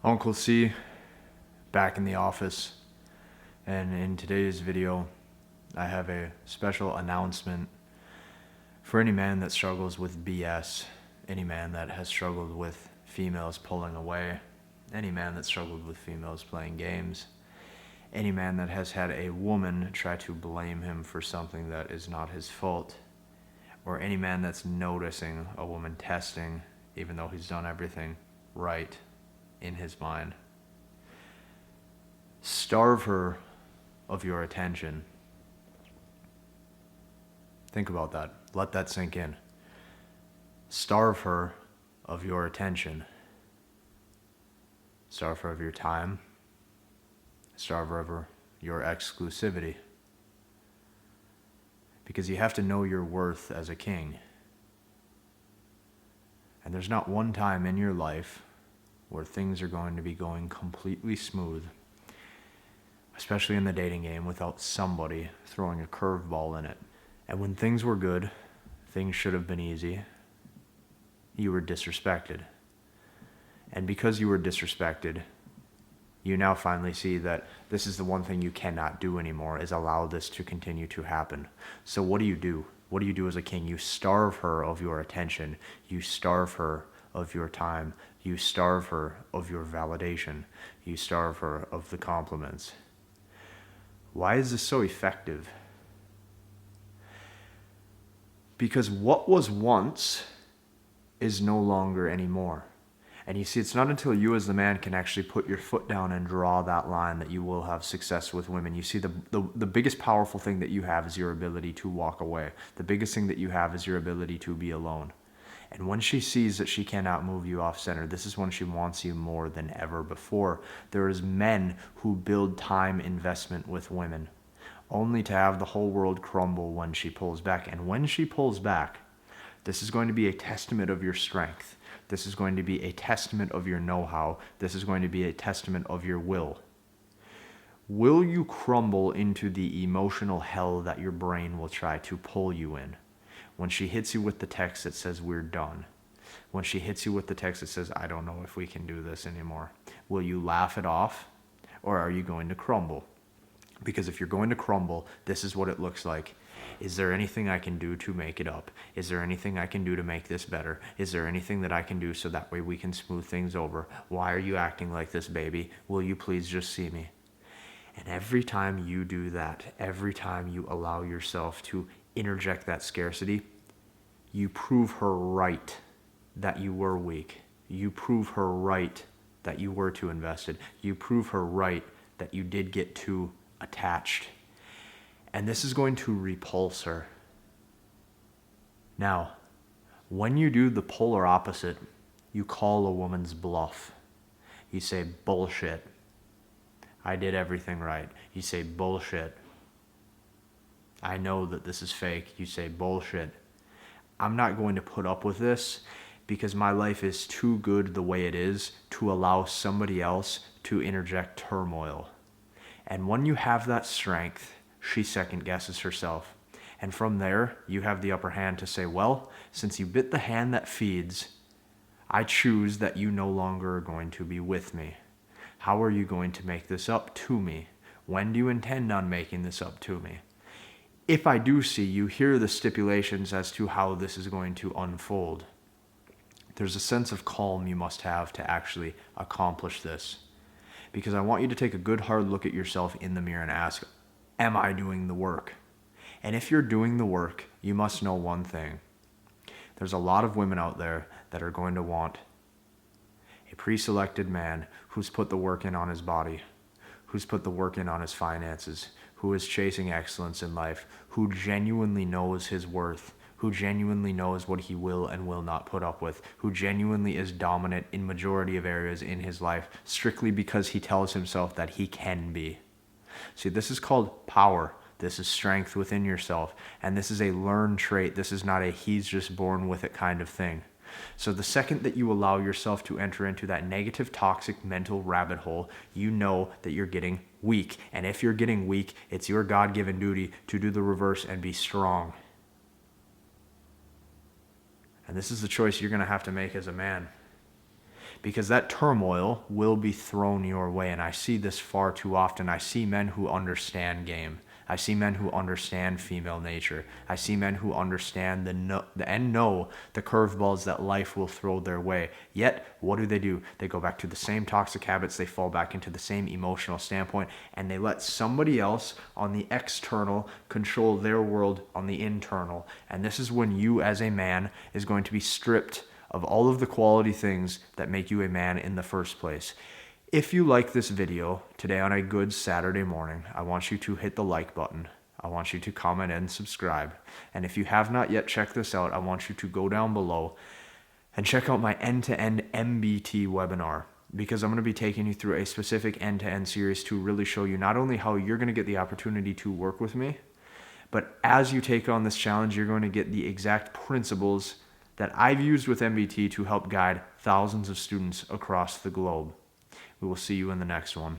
Uncle C, back in the office, and in today's video I have a special announcement for any man that struggles with BS, any man that has struggled with females pulling away, any man that struggled with females playing games, any man that has had a woman try to blame him for something that is not his fault, or any man that's noticing a woman testing even though he's done everything right in his mind. Starve her of your attention. Think about that. Let that sink in. Starve her of your attention. Starve her of your time. Starve her of your exclusivity. Because you have to know your worth as a king. And there's not one time in your life where things are going to be going completely smooth, especially in the dating game, without somebody throwing a curveball in it. And when things were good, things should have been easy, you were disrespected. And because you were disrespected, you now finally see that this is the one thing you cannot do anymore, is allow this to continue to happen. So what do you do? What do you do as a king? You starve her of your attention. You starve her of your time. You starve her of your validation. You starve her of the compliments. Why is this so effective? Because what was once is no longer anymore. And you see, it's not until you as the man can actually put your foot down and draw that line that you will have success with women. You see, the biggest powerful thing that you have is your ability to walk away. The biggest thing that you have is your ability to be alone. And when she sees that she cannot move you off center, this is when she wants you more than ever before. There is men who build time investment with women, only to have the whole world crumble when she pulls back. And when she pulls back, this is going to be a testament of your strength. This is going to be a testament of your know-how. This is going to be a testament of your will. Will you crumble into the emotional hell that your brain will try to pull you in? When she hits you with the text that says, "We're done." When she hits you with the text that says, "I don't know if we can do this anymore." Will you laugh it off, or are you going to crumble? Because if you're going to crumble, this is what it looks like. Is there anything I can do to make it up? Is there anything I can do to make this better? Is there anything that I can do so that way we can smooth things over? Why are you acting like this, baby? Will you please just see me? And every time you do that, every time you allow yourself to interject that scarcity, you prove her right that you were weak. You prove her right that you were too invested. You prove her right that you did get too attached. And this is going to repulse her. Now, when you do the polar opposite, you call a woman's bluff. You say, "Bullshit. I did everything right." You say, "Bullshit. I know that this is fake." You say, "Bullshit. I'm not going to put up with this because my life is too good the way it is to allow somebody else to interject turmoil." And when you have that strength, she second guesses herself. And from there, you have the upper hand to say, "Well, since you bit the hand that feeds, I choose that you no longer are going to be with me. How are you going to make this up to me? When do you intend on making this up to me? If I do see you, here are the stipulations as to how this is going to unfold." There's a sense of calm you must have to actually accomplish this. Because I want you to take a good hard look at yourself in the mirror and ask, am I doing the work? And if you're doing the work, you must know one thing. There's a lot of women out there that are going to want a pre-selected man who's put the work in on his body, who's put the work in on his finances, who is chasing excellence in life, who genuinely knows his worth, who genuinely knows what he will and will not put up with, who genuinely is dominant in majority of areas in his life, strictly because he tells himself that he can be. See, this is called power. This is strength within yourself. And this is a learned trait. This is not a he's just born with it kind of thing. So the second that you allow yourself to enter into that negative, toxic mental rabbit hole, you know that you're getting weak. And if you're getting weak, it's your God-given duty to do the reverse and be strong. And this is the choice you're going to have to make as a man. because that turmoil will be thrown your way. And I see this far too often. I see men who understand game. I see men who understand female nature. I see men who understand know the curveballs that life will throw their way. Yet, what do? They go back to the same toxic habits. They fall back into the same emotional standpoint, and they let somebody else on the external control their world on the internal. And this is when you, as a man, is going to be stripped of all of the quality things that make you a man in the first place. If you like this video today on a good Saturday morning, I want you to hit the like button. I want you to comment and subscribe. And if you have not yet checked this out, I want you to go down below and check out my end-to-end MBT webinar, because I'm going to be taking you through a specific end-to-end series to really show you not only how you're going to get the opportunity to work with me, but as you take on this challenge, you're going to get the exact principles that I've used with MBT to help guide thousands of students across the globe. We will see you in the next one.